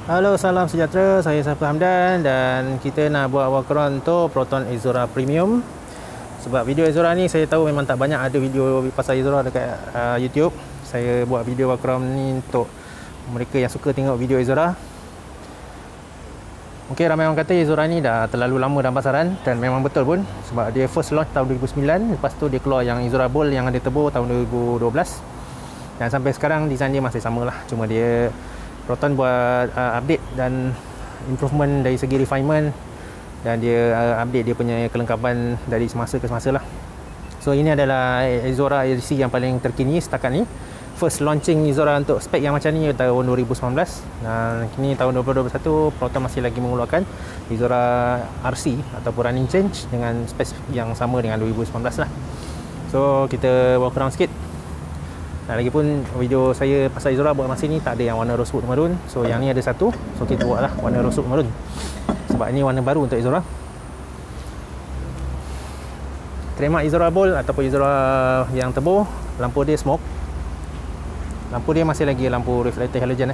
Halo, salam sejahtera. Saya Saiful Hamdan dan kita nak buat walkaround untuk Proton Exora Premium. Sebab video Exora ni saya tahu memang tak banyak ada video pasal Exora dekat YouTube. Saya buat video walkaround ni untuk mereka yang suka tengok video Exora. Mungkin ramai orang kata Exora ni dah terlalu lama dalam pasaran, dan memang betul pun, sebab dia first launch tahun 2009. Lepas tu dia keluar yang Exora Bold yang ada turbo tahun 2012. Dan sampai sekarang design dia masih sama lah. Cuma dia Proton buat update dan improvement dari segi refinement, dan dia update dia punya kelengkapan dari semasa ke semasa lah. So ini adalah Exora LC yang paling terkini setakat ni. First launching Exora untuk spek yang macam ni tahun 2019, dan kini tahun 2021 Proton masih lagi mengeluarkan Exora RC ataupun running change dengan spek yang sama dengan 2019 lah. So kita walk around sikit. Dan lagipun video saya pasal Exora buat masa ni tak ada yang warna rosewood maroon. So yang ni ada satu, so kita buatlah warna rosewood maroon sebab ini warna baru untuk Exora. Trademark Exora Bold ataupun Exora yang turbo, lampu dia smoke. Lampu dia masih lagi lampu reflector halogen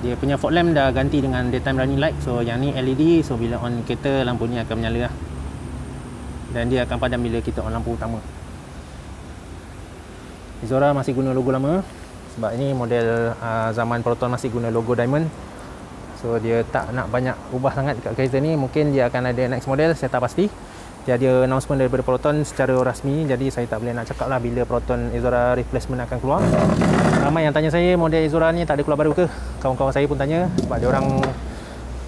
Dia punya fog lamp dah ganti dengan daytime running light. So yang ni LED, so bila on kereta lampu ni akan menyala lah. Dan dia akan padam bila kita on lampu utama. Exora masih guna logo lama sebab ini model zaman Proton masih guna logo diamond. So dia tak nak banyak ubah sangat dekat kereta ni. Mungkin dia akan ada next model, saya tak pasti. Dia ada announcement daripada Proton secara rasmi, jadi saya tak boleh nak cakap lah bila Proton Exora replacement akan keluar. Ramai yang tanya saya, model Exora ni tak ada keluar baru ke? Kawan-kawan saya pun tanya, sebab dia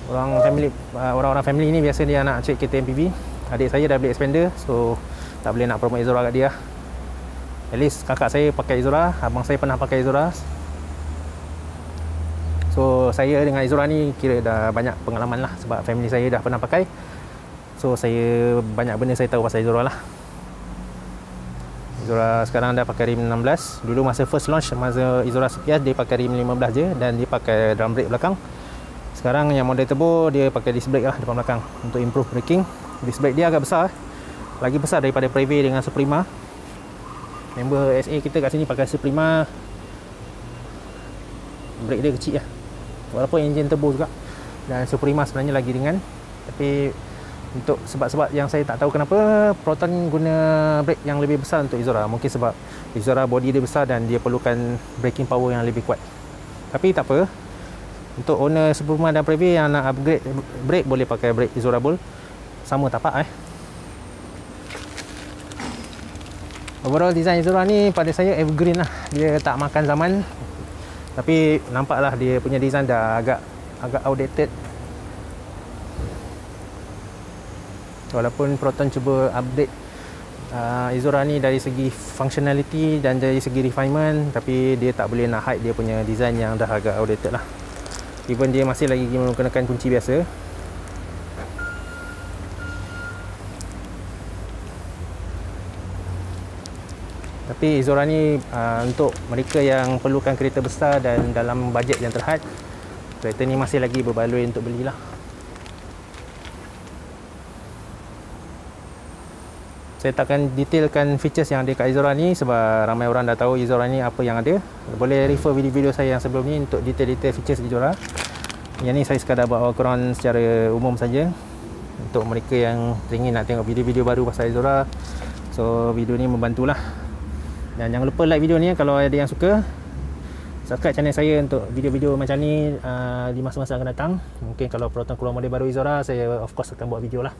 orang family ni biasa dia nak cek kereta MPV. Adik saya dah beli expander, so tak boleh nak promote Exora kat dia. At least kakak saya pakai Exora, abang saya pernah pakai Exora. So saya dengan Exora ni kira dah banyak pengalaman lah, sebab family saya dah pernah pakai. So saya banyak benda saya tahu pasal Exora lah. Exora sekarang dah pakai rim 16. Dulu masa first launch, masa Exora Sepias, dia pakai rim 15 je dan dia pakai drum brake belakang. Sekarang yang model turbo dia pakai disc brake lah depan belakang untuk improve braking. Disc brake dia agak besar, lagi besar daripada Preve dengan Suprema. Member SA kita kat sini pakai Suprema, brake dia kecil lah, walaupun enjin turbo juga. Dan Suprema sebenarnya lagi ringan. Tapi untuk sebab-sebab yang saya tak tahu kenapa Proton guna brake yang lebih besar untuk Exora. Mungkin sebab Exora body dia besar dan dia perlukan braking power yang lebih kuat. Tapi tak apa, untuk owner Suprema dan Preve yang nak upgrade brake, boleh pakai brake Exora Bold. Sama tapak Overall design Exora ni pada saya evergreen lah. Dia tak makan zaman. Tapi nampaklah dia punya design dah agak outdated. Walaupun Proton cuba update Exora ni dari segi functionality dan dari segi refinement, tapi dia tak boleh nak hide dia punya design yang dah agak outdated lah. Even dia masih lagi menggunakan kunci biasa. Tapi Exora ni untuk mereka yang perlukan kereta besar dan dalam bajet yang terhad, kereta ni masih lagi berbaloi untuk belilah. Saya takkan detailkan features yang ada kat Exora ni sebab ramai orang dah tahu Exora ni apa yang ada. Boleh refer video-video saya yang sebelum ni untuk detail-detail features Exora. Yang ni saya sekadar buat walkaround secara umum saja untuk mereka yang ingin nak tengok video-video baru pasal Exora. So video ni membantulah. Dan jangan lupa like video ni kalau ada yang suka. Subscribe channel saya untuk video-video macam ni di masa-masa akan datang. Mungkin kalau Proton keluar model baru Exora, saya of course akan buat video lah.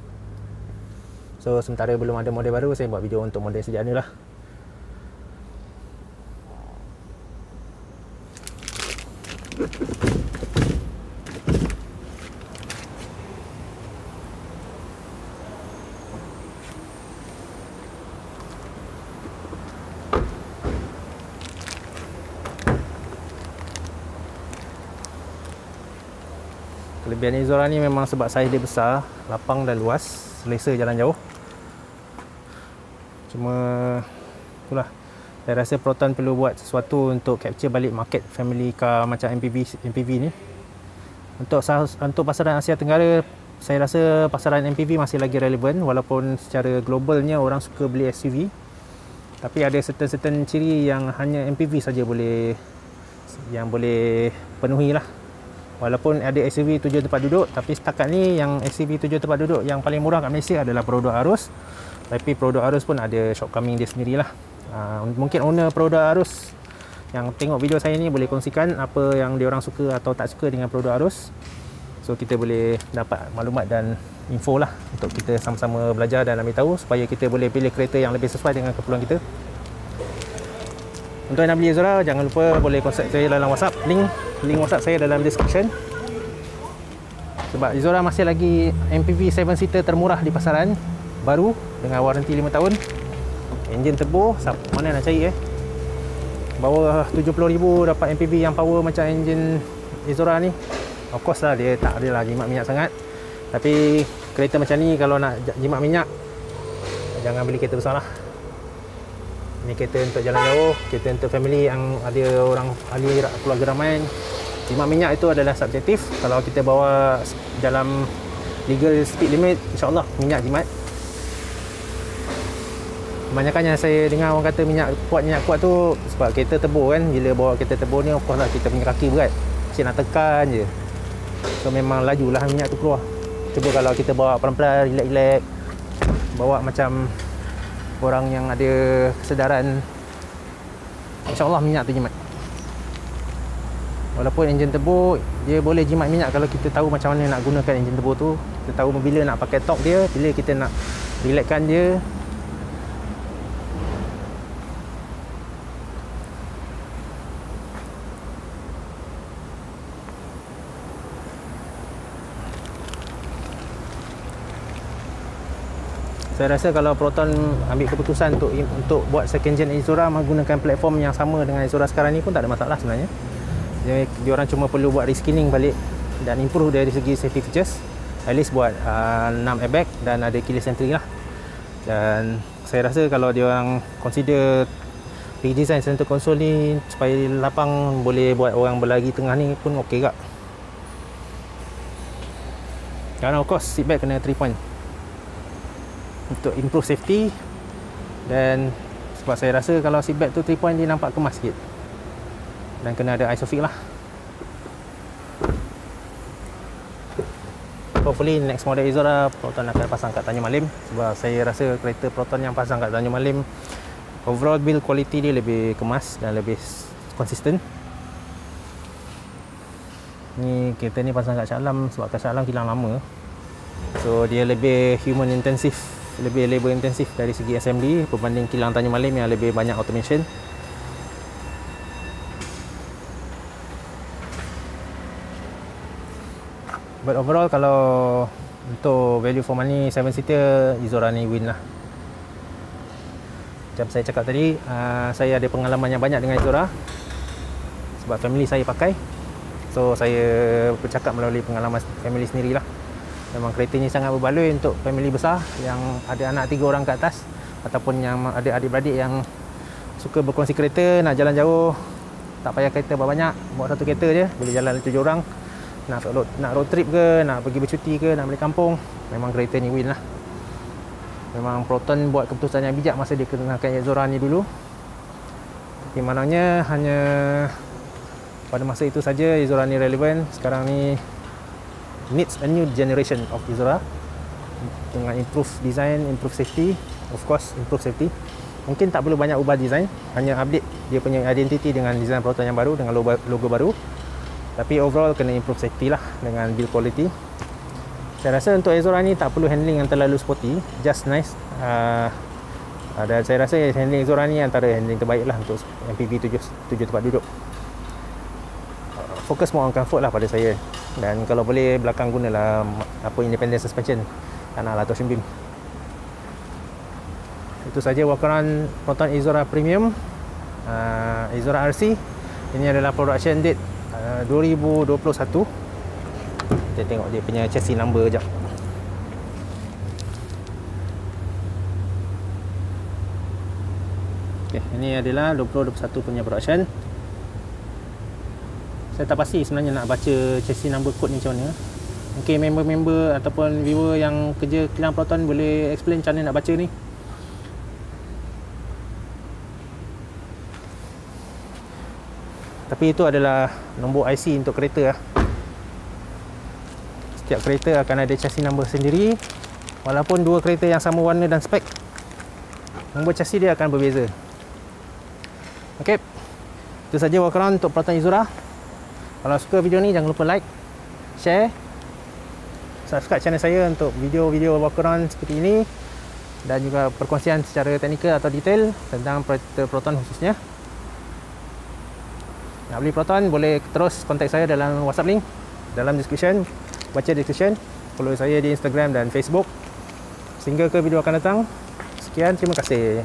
So sementara belum ada model baru, saya buat video untuk model sederhana lah. Kelebihan Exora ni memang sebab saiz dia besar, lapang dan luas, selesa jalan jauh. Cuma itulah, saya rasa Proton perlu buat sesuatu untuk capture balik market family car macam MPV ni. Untuk pasaran Asia Tenggara, saya rasa pasaran MPV masih lagi relevan walaupun secara globalnya orang suka beli SUV. Tapi ada certain ciri yang hanya MPV saja boleh penuhi lah. Walaupun ada SUV 7 tempat duduk, tapi setakat ni yang SUV 7 tempat duduk yang paling murah kat Malaysia adalah Perodok Arus. Tapi Perodok Arus pun ada shortcoming dia sendirilah. Mungkin owner Perodok Arus yang tengok video saya ni boleh kongsikan apa yang diorang suka atau tak suka dengan Perodok Arus. So kita boleh dapat maklumat dan info lah untuk kita sama-sama belajar dan ambil tahu supaya kita boleh pilih kereta yang lebih sesuai dengan keperluan kita. Untuk yang nak beli Izora, jangan lupa boleh contact saya dalam WhatsApp. Link WhatsApp saya dalam description. Sebab Izora masih lagi MPV 7 seater termurah di pasaran, baru dengan waranti 5 tahun. Enjin turbo, mana nak cari bawah 70,000 dapat MPV yang power macam enjin Izora ni. Of course lah, dia tak adalah jimat minyak sangat. Tapi kereta macam ni kalau nak jimat minyak, jangan beli kereta besar lah. Ni kereta untuk jalan jauh, kereta untuk family yang ada orang ahli keluarga ramai. Jimat minyak itu adalah subjektif. Kalau kita bawa dalam legal speed limit, insyaAllah minyak jimat. Kebanyakan yang saya dengar orang kata minyak kuat tu sebab kereta turbo kan. Bila bawa kereta turbo ni, of course lah kita punya kaki berat, macam nak tekan je. So memang lajulah minyak tu keluar. Cuba kalau kita bawa pelan-pelan, relax-relax, bawa macam orang yang ada kesedaran, insyaAllah minyak tu jimat. Walaupun enjin turbo, dia boleh jimat minyak kalau kita tahu macam mana nak gunakan enjin turbo tu. Kita tahu bila nak pakai torque dia, bila kita nak relaxkan dia. Saya rasa kalau Proton ambil keputusan untuk buat second gen Izora menggunakan platform yang sama dengan Izora sekarang ni pun tak ada masalah sebenarnya. Dia orang cuma perlu buat reskinning balik dan improve dari segi safety features. At least buat 6 airbag dan ada keyless entry lah. Dan saya rasa kalau dia orang consider redesign center console ni supaya lapang, boleh buat orang berlari tengah ni pun okey kak. Dan of course seatbelt kena 3 point untuk improve safety. Dan sebab saya rasa kalau seatbelt tu 3 point dia nampak kemas sikit, dan kena ada isofix lah. Hopefully next model Izora Proton akan pasang kat Tanjung Malim, sebab saya rasa kereta Proton yang pasang kat Tanjung Malim overall build quality dia lebih kemas dan lebih konsisten. Ni kereta ni pasang kat Shah Alam sebab kat Shah Alam kilang lama, so dia lebih human intensive, lebih labor intensif dari segi assembly berbanding kilang Tanjung Malim yang lebih banyak automation. But overall kalau untuk value for money 7 seater, Izora ni win lah. Macam saya cakap tadi, saya ada pengalaman yang banyak dengan Izora sebab family saya pakai. So saya bercakap melalui pengalaman family sendirilah. Memang kereta ni sangat berbaloi untuk family besar yang ada anak 3 orang ke atas, ataupun yang ada adik-beradik yang suka berkongsi kereta, nak jalan jauh, tak payah kereta banyak, bawa satu kereta je, boleh jalan 7 orang. Nak road trip ke, nak pergi bercuti ke, nak balik kampung, memang kereta ni win lah. Memang Proton buat keputusan yang bijak masa dia kenakan Izora ni dulu. Tapi maknanya hanya pada masa itu saja Izora ni relevan. Sekarang ni needs a new generation of Izora dengan improve design, improve safety, of course improve safety. Mungkin tak perlu banyak ubah design, hanya update dia punya identity dengan design Proton yang baru, dengan logo baru. Tapi overall kena improve safety lah dengan build quality. Saya rasa untuk Izora ni tak perlu handling yang terlalu sporty, just nice. Dan saya rasa handling Izora ni antara handling terbaik lah untuk MPV 7 tempat duduk. Fokus more on comfort lah pada saya. Dan kalau boleh belakang gunalah independent suspension, tak naklah torsion beam. Itu saja walk around Proton Izora Premium Izora RC. Ini adalah production date 2021. Kita tengok dia punya chassis number sekejap. Okay, ini adalah 2021 punya production. Saya tak pasti sebenarnya nak baca chassis number code ni macam mana. Mungkin member-member ataupun viewer yang kerja kilang Proton boleh explain macam mana nak baca ni. Tapi itu adalah nombor IC untuk kereta lah. Setiap kereta akan ada chassis number sendiri. Walaupun dua kereta yang sama warna dan spek, nombor chassis dia akan berbeza. Ok, itu saja walk around untuk Proton Izura. Kalau suka video ni, jangan lupa like, share, subscribe channel saya untuk video-video walk around seperti ini, dan juga perkongsian secara teknikal atau detail tentang Proton khususnya. Nak beli Proton, boleh terus kontak saya dalam WhatsApp link dalam description. Baca description. Follow saya di Instagram dan Facebook. Sehingga ke video akan datang. Sekian, terima kasih.